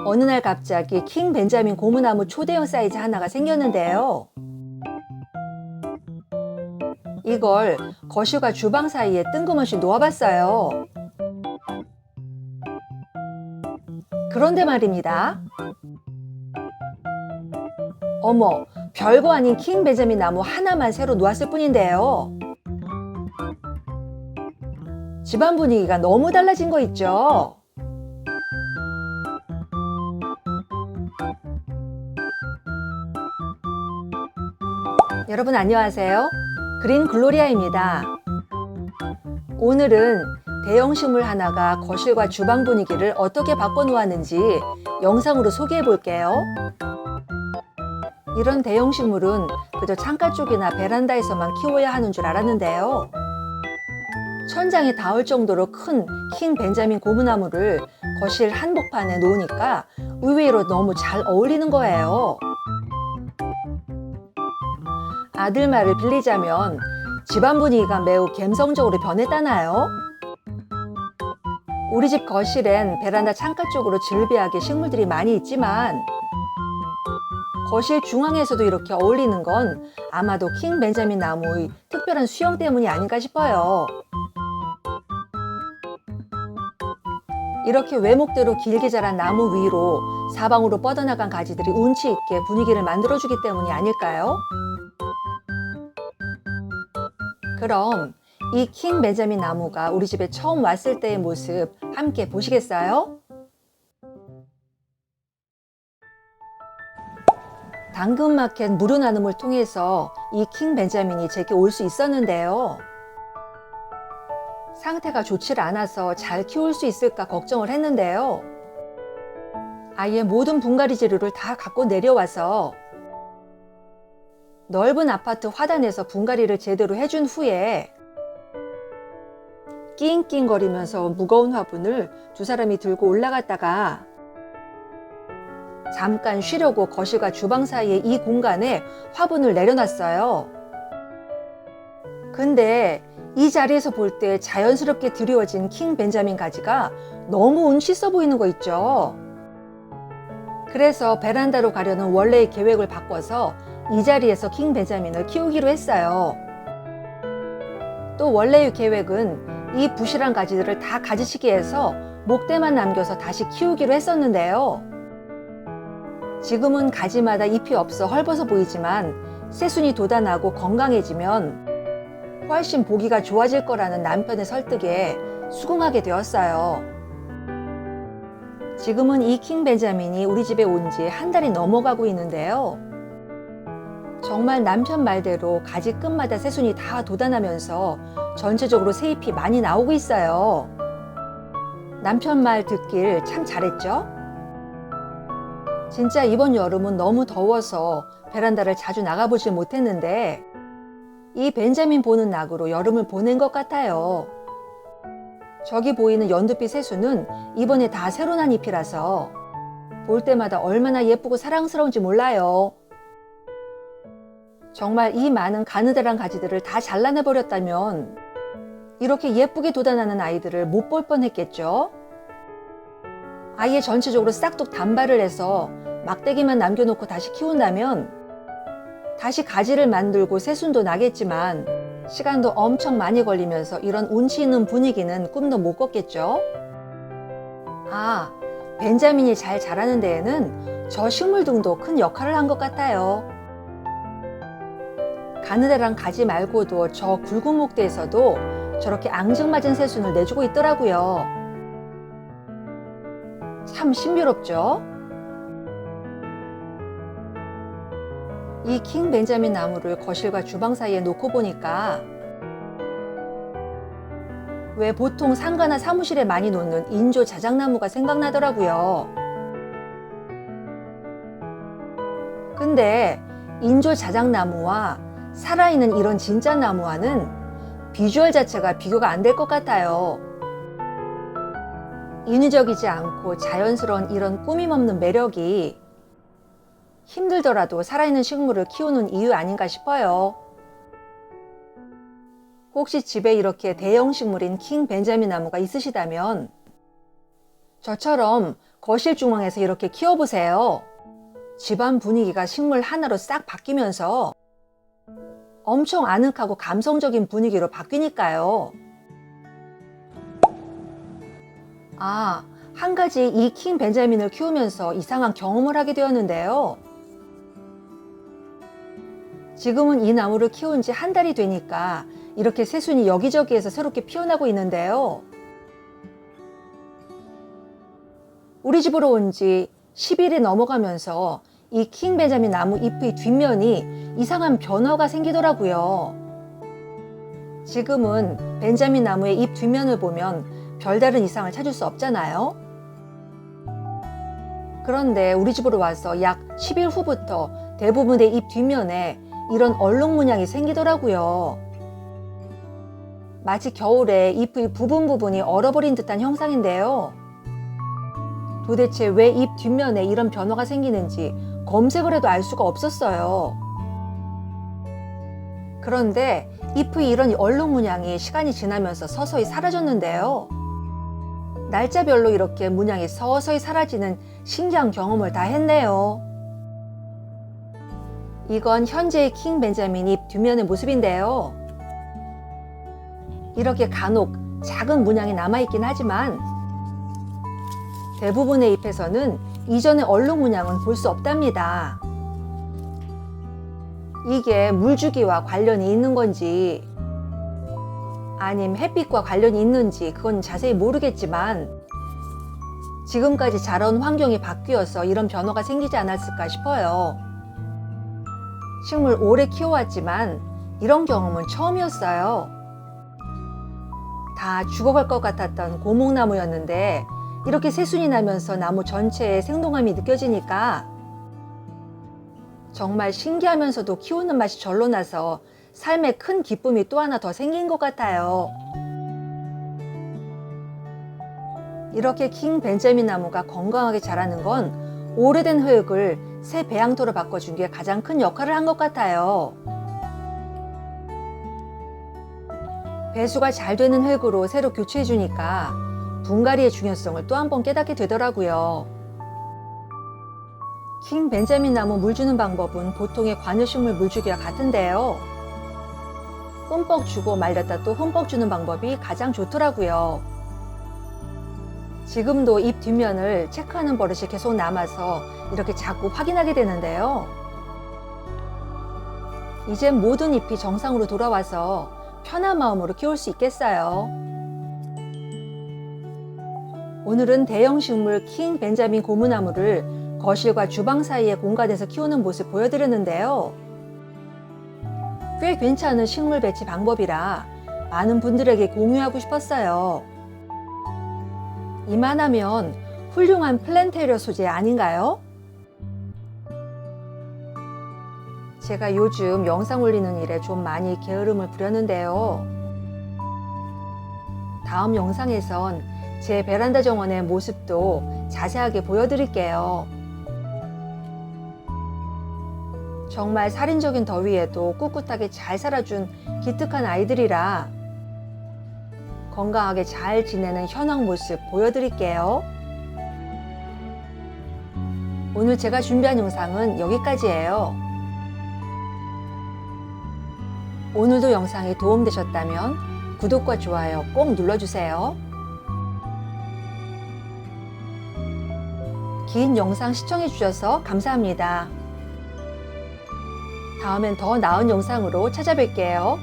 어느 날 갑자기 킹 벤자민 고무나무 초대형 사이즈 하나가 생겼는데요. 이걸 거실과 주방 사이에 뜬금없이 놓아봤어요. 그런데 말입니다. 어머, 별거 아닌 킹 벤자민 나무 하나만 새로 놓았을 뿐인데요. 집안 분위기가 너무 달라진 거 있죠? 여러분 안녕하세요. 그린 글로리아입니다. 오늘은 대형 식물 하나가 거실과 주방 분위기를 어떻게 바꿔놓았는지 영상으로 소개해 볼게요. 이런 대형 식물은 그저 창가 쪽이나 베란다에서만 키워야 하는 줄 알았는데요. 천장에 닿을 정도로 큰 킹 벤자민 고무나무를 거실 한복판에 놓으니까 의외로 너무 잘 어울리는 거예요. 아들 말을 빌리자면 집안 분위기가 매우 감성적으로 변했다나요? 우리 집 거실엔 베란다 창가 쪽으로 즐비하게 식물들이 많이 있지만 거실 중앙에서도 이렇게 어울리는 건 아마도 킹 벤자민 나무의 특별한 수영 때문이 아닌가 싶어요. 이렇게 외목대로 길게 자란 나무 위로 사방으로 뻗어나간 가지들이 운치 있게 분위기를 만들어주기 때문이 아닐까요? 그럼 이 킹 벤자민 나무가 우리 집에 처음 왔을 때의 모습 함께 보시겠어요? 당근마켓 무료 나눔을 통해서 이 킹 벤자민이 제게 올 수 있었는데요. 상태가 좋지 않아서 잘 키울 수 있을까 걱정을 했는데요. 아예 모든 분갈이 재료를 다 갖고 내려와서 넓은 아파트 화단에서 분갈이를 제대로 해준 후에 낑낑거리면서 무거운 화분을 두 사람이 들고 올라갔다가 잠깐 쉬려고 거실과 주방 사이의 이 공간에 화분을 내려놨어요. 근데 이 자리에서 볼 때 자연스럽게 드리워진 킹 벤자민 가지가 너무 운치 있어 보이는 거 있죠? 그래서 베란다로 가려는 원래의 계획을 바꿔서 이 자리에서 킹 벤자민을 키우기로 했어요. 또 원래의 계획은 이 부실한 가지들을 다 가지치기 해서 목대만 남겨서 다시 키우기로 했었는데요. 지금은 가지마다 잎이 없어 헐벗어 보이지만 새순이 돋아나고 건강해지면 훨씬 보기가 좋아질 거라는 남편의 설득에 수긍하게 되었어요. 지금은 이 킹 벤자민이 우리 집에 온 지 한 달이 넘어가고 있는데요. 정말 남편 말대로 가지 끝마다 새순이 다 돋아나면서 전체적으로 새잎이 많이 나오고 있어요. 남편 말 듣길 참 잘했죠? 진짜 이번 여름은 너무 더워서 베란다를 자주 나가보질 못했는데 이 벤자민 보는 낙으로 여름을 보낸 것 같아요. 저기 보이는 연두빛 새순은 이번에 다 새로 난 잎이라서 볼 때마다 얼마나 예쁘고 사랑스러운지 몰라요. 정말 이 많은 가느다란 가지들을 다 잘라내버렸다면 이렇게 예쁘게 돋아나는 아이들을 못 볼 뻔했겠죠? 아예 전체적으로 싹둑 단발을 해서 막대기만 남겨놓고 다시 키운다면 다시 가지를 만들고 새순도 나겠지만 시간도 엄청 많이 걸리면서 이런 운치 있는 분위기는 꿈도 못 꿨겠죠? 아, 벤자민이 잘 자라는 데에는 저 식물 등도 큰 역할을 한 것 같아요. 가느다란 가지 말고도 저 굵은 목대에서도 저렇게 앙증맞은 새순을 내주고 있더라고요. 참 신비롭죠? 이 킹 벤자민 나무를 거실과 주방 사이에 놓고 보니까 왜 보통 상가나 사무실에 많이 놓는 인조 자작나무가 생각나더라고요. 근데 인조 자작나무와 살아있는 이런 진짜 나무와는 비주얼 자체가 비교가 안 될 것 같아요. 인위적이지 않고 자연스러운 이런 꾸밈 없는 매력이 힘들더라도 살아있는 식물을 키우는 이유 아닌가 싶어요. 혹시 집에 이렇게 대형 식물인 킹 벤자민 나무가 있으시다면 저처럼 거실 중앙에서 이렇게 키워보세요. 집안 분위기가 식물 하나로 싹 바뀌면서 엄청 아늑하고 감성적인 분위기로 바뀌니까요. 한 가지 이 킹 벤자민을 키우면서 이상한 경험을 하게 되었는데요. 지금은 이 나무를 키운 지 한 달이 되니까 이렇게 새순이 여기저기에서 새롭게 피어나고 있는데요. 우리 집으로 온 지 10일이 넘어가면서 이 킹 벤자민 나무 잎의 뒷면이 이상한 변화가 생기더라고요. 지금은 벤자민 나무의 잎 뒷면을 보면 별다른 이상을 찾을 수 없잖아요. 그런데 우리 집으로 와서 약 10일 후부터 대부분의 잎 뒷면에 이런 얼룩 문양이 생기더라고요. 마치 겨울에 잎의 부분이 얼어버린 듯한 형상인데요. 도대체 왜 잎 뒷면에 이런 변화가 생기는지 검색을 해도 알 수가 없었어요. 그런데 잎의 이런 얼룩 문양이 시간이 지나면서 서서히 사라졌는데요. 날짜별로 이렇게 문양이 서서히 사라지는 신기한 경험을 다 했네요. 이건 현재의 킹 벤자민 잎 뒷면의 모습인데요. 이렇게 간혹 작은 문양이 남아있긴 하지만 대부분의 잎에서는 이전의 얼룩 문양은 볼 수 없답니다. 이게 물주기와 관련이 있는 건지 아님 햇빛과 관련이 있는지 그건 자세히 모르겠지만 지금까지 자라온 환경이 바뀌어서 이런 변화가 생기지 않았을까 싶어요. 식물 오래 키워왔지만 이런 경험은 처음이었어요. 다 죽어갈 것 같았던 고목나무였는데 이렇게 새순이 나면서 나무 전체에 생동감이 느껴지니까 정말 신기하면서도 키우는 맛이 절로 나서 삶에 큰 기쁨이 또 하나 더 생긴 것 같아요. 이렇게 킹 벤자민 나무가 건강하게 자라는 건 오래된 흙을 새 배양토로 바꿔준 게 가장 큰 역할을 한 것 같아요. 배수가 잘 되는 흙으로 새로 교체해주니까 분갈이의 중요성을 또 한 번 깨닫게 되더라고요. 킹 벤자민 나무 물 주는 방법은 보통의 관여식물 물주기와 같은데요. 흠뻑 주고 말렸다 또 흠뻑 주는 방법이 가장 좋더라고요. 지금도 잎 뒷면을 체크하는 버릇이 계속 남아서 이렇게 자꾸 확인하게 되는데요. 이젠 모든 잎이 정상으로 돌아와서 편한 마음으로 키울 수 있겠어요. 오늘은 대형 식물 킹 벤자민 고무나무를 거실과 주방 사이의 공간에서 키우는 모습 보여드렸는데요. 꽤 괜찮은 식물 배치 방법이라 많은 분들에게 공유하고 싶었어요. 이만하면 훌륭한 플랜테리어 소재 아닌가요? 제가 요즘 영상 올리는 일에 좀 많이 게으름을 부렸는데요. 다음 영상에선 제 베란다 정원의 모습도 자세하게 보여드릴게요. 정말 살인적인 더위에도 꿋꿋하게 잘 살아준 기특한 아이들이라 건강하게 잘 지내는 현황 모습 보여드릴게요. 오늘 제가 준비한 영상은 여기까지예요. 오늘도 영상이 도움되셨다면 구독과 좋아요 꼭 눌러주세요. 긴 영상 시청해주셔서 감사합니다. 다음엔 더 나은 영상으로 찾아뵐게요.